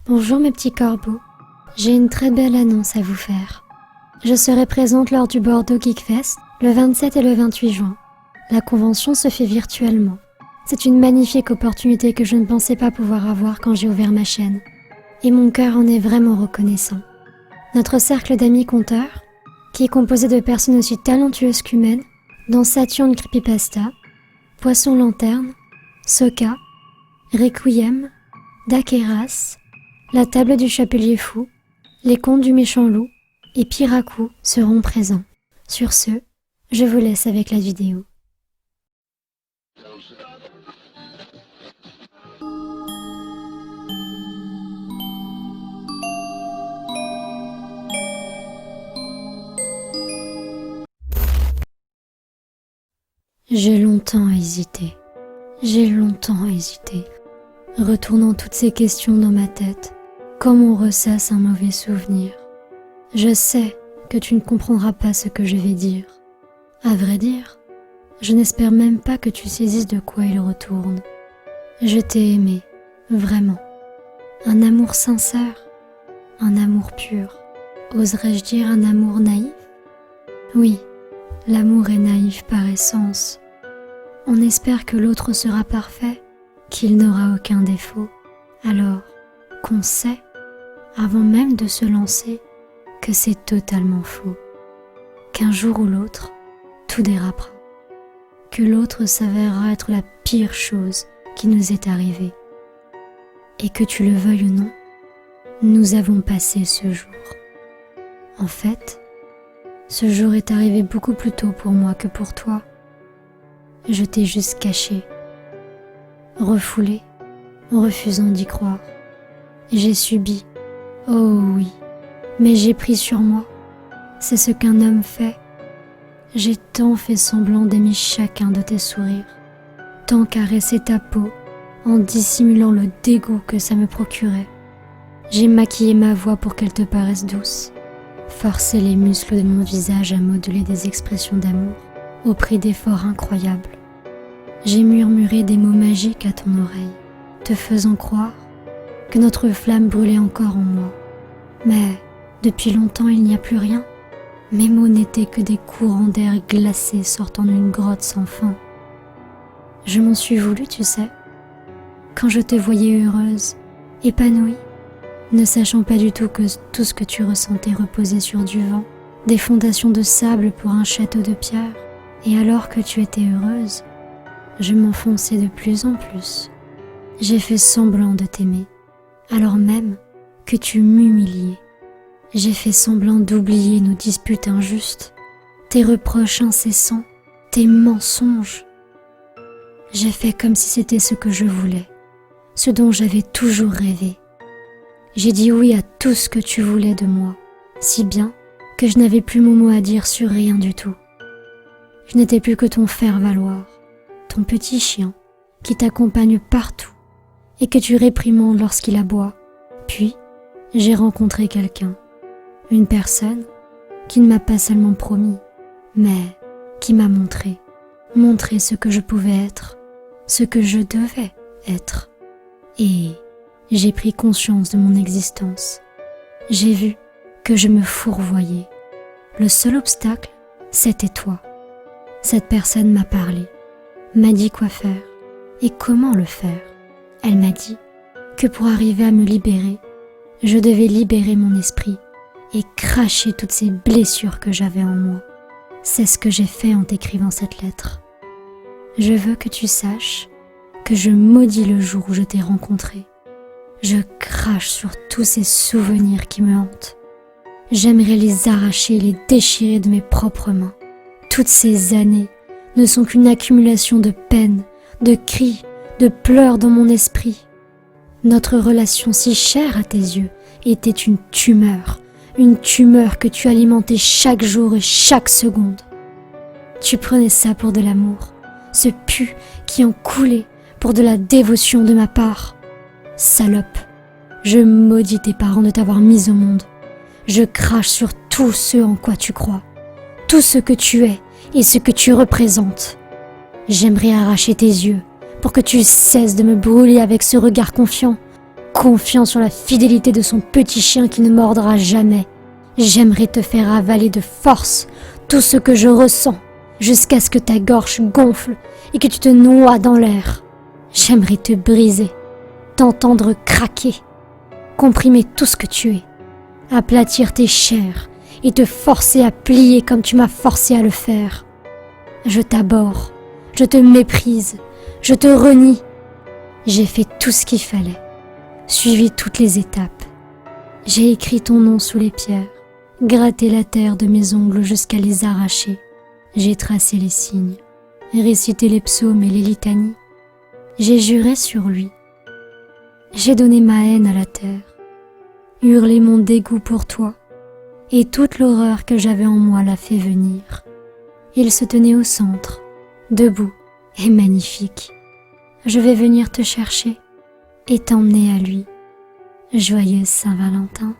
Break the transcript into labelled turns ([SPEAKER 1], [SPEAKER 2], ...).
[SPEAKER 1] Bonjour mes petits corbeaux, j'ai une très belle annonce à vous faire. Je serai présente lors du Bordeaux Geek Fest le 27 et le 28 juin. La convention se fait virtuellement. C'est une magnifique opportunité que je ne pensais pas pouvoir avoir quand j'ai ouvert ma chaîne. Et mon cœur en est vraiment reconnaissant. Notre cercle d'amis conteurs, qui est composé de personnes aussi talentueuses qu'humaines, dont Saturne Creepypasta, Poisson Lanterne, Soka, Requiem, Dakeras, La Table du Chapelier Fou, Les Contes du Méchant Loup et Piraku seront présents. Sur ce, je vous laisse avec la vidéo. J'ai longtemps hésité, retournant toutes ces questions dans ma tête, comme on ressasse un mauvais souvenir. Je sais que tu ne comprendras pas ce que je vais dire. À vrai dire, je n'espère même pas que tu saisisses de quoi il retourne. Je t'ai aimé, vraiment. Un amour sincère, un amour pur. Oserais-je dire un amour naïf? Oui, l'amour est naïf par essence. On espère que l'autre sera parfait, qu'il n'aura aucun défaut. Alors qu'on sait, avant même de se lancer, que c'est totalement faux. Qu'un jour ou l'autre, tout dérapera. Que l'autre s'avérera être la pire chose qui nous est arrivée. Et que tu le veuilles ou non, nous avons passé ce jour. En fait, ce jour est arrivé beaucoup plus tôt pour moi que pour toi. Je t'ai juste caché, refoulé, en refusant d'y croire. J'ai subi, oh oui, mais j'ai pris sur moi. C'est ce qu'un homme fait. J'ai tant fait semblant d'aimer chacun de tes sourires, tant caressé ta peau en dissimulant le dégoût que ça me procurait. J'ai maquillé ma voix pour qu'elle te paraisse douce, forcé les muscles de mon visage à moduler des expressions d'amour au prix d'efforts incroyables. J'ai murmuré des mots magiques à ton oreille, te faisant croire que notre flamme brûlait encore en moi. Mais depuis longtemps il n'y a plus rien. Mes mots n'étaient que des courants d'air glacés sortant d'une grotte sans fond. Je m'en suis voulu, tu sais, quand je te voyais heureuse, épanouie, ne sachant pas du tout que tout ce que tu ressentais reposait sur du vent, des fondations de sable pour un château de pierre. Et alors que tu étais heureuse, je m'enfonçais de plus en plus. J'ai fait semblant de t'aimer, alors même que tu m'humiliais. J'ai fait semblant d'oublier nos disputes injustes, tes reproches incessants, tes mensonges. J'ai fait comme si c'était ce que je voulais, ce dont j'avais toujours rêvé. J'ai dit oui à tout ce que tu voulais de moi, si bien que je n'avais plus mon mot à dire sur rien du tout. Je n'étais plus que ton faire-valoir, ton petit chien qui t'accompagne partout et que tu réprimandes lorsqu'il aboie. Puis, j'ai rencontré quelqu'un, une personne qui ne m'a pas seulement promis, mais qui m'a montré ce que je pouvais être, ce que je devais être. Et j'ai pris conscience de mon existence. J'ai vu que je me fourvoyais. Le seul obstacle, c'était toi. Cette personne m'a parlé, m'a dit quoi faire et comment le faire. Elle m'a dit que pour arriver à me libérer, je devais libérer mon esprit et cracher toutes ces blessures que j'avais en moi. C'est ce que j'ai fait en t'écrivant cette lettre. Je veux que tu saches que je maudis le jour où je t'ai rencontré. Je crache sur tous ces souvenirs qui me hantent. J'aimerais les arracher et les déchirer de mes propres mains. Toutes ces années ne sont qu'une accumulation de peines, de cris, de pleurs dans mon esprit. Notre relation si chère à tes yeux était une tumeur que tu alimentais chaque jour et chaque seconde. Tu prenais ça pour de l'amour, ce pu qui en coulait pour de la dévotion de ma part. Salope, je maudis tes parents de t'avoir mise au monde. Je crache sur tout ce en quoi tu crois, tout ce que tu es et ce que tu représentes. J'aimerais arracher tes yeux pour que tu cesses de me brûler avec ce regard confiant, confiant sur la fidélité de son petit chien qui ne mordra jamais. J'aimerais te faire avaler de force tout ce que je ressens, jusqu'à ce que ta gorge gonfle et que tu te noies dans l'air. J'aimerais te briser, t'entendre craquer, comprimer tout ce que tu es, aplatir tes chairs et te forcer à plier comme tu m'as forcé à le faire. Je t'abhorre, je te méprise, je te renie. J'ai fait tout ce qu'il fallait, suivi toutes les étapes. J'ai écrit ton nom sous les pierres, gratté la terre de mes ongles jusqu'à les arracher. J'ai tracé les signes, récité les psaumes et les litanies. J'ai juré sur lui. J'ai donné ma haine à la terre, hurlé mon dégoût pour toi, et toute l'horreur que j'avais en moi l'a fait venir. Il se tenait au centre, debout et magnifique. Je vais venir te chercher et t'emmener à lui. Joyeuse Saint-Valentin.